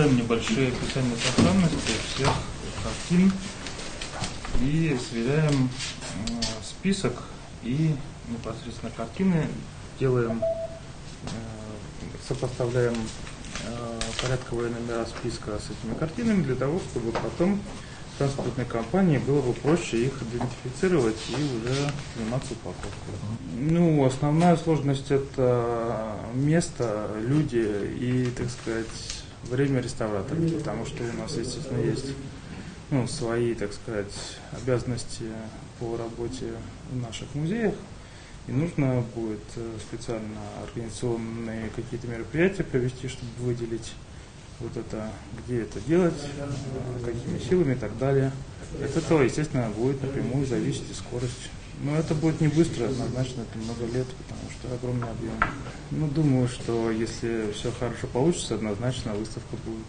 делаем небольшие описания сохранности всех картин и сверяем список и непосредственно картины, делаем, сопоставляем порядковые номера списка с этими картинами для того, чтобы потом транспортной компании было бы проще их идентифицировать и уже заниматься упаковкой. Основная сложность — это место, люди и, так сказать, время реставратора, потому что у нас, естественно, есть свои, так сказать, обязанности по работе в наших музеях, и нужно будет специально организационные какие-то мероприятия провести, чтобы выделить вот это, где это делать, какими силами и так далее. От этого, естественно, будет напрямую зависеть и скорость. Но это будет не быстро, однозначно, это много лет, потому что огромный объем. Думаю, что если все хорошо получится, однозначно выставка будет.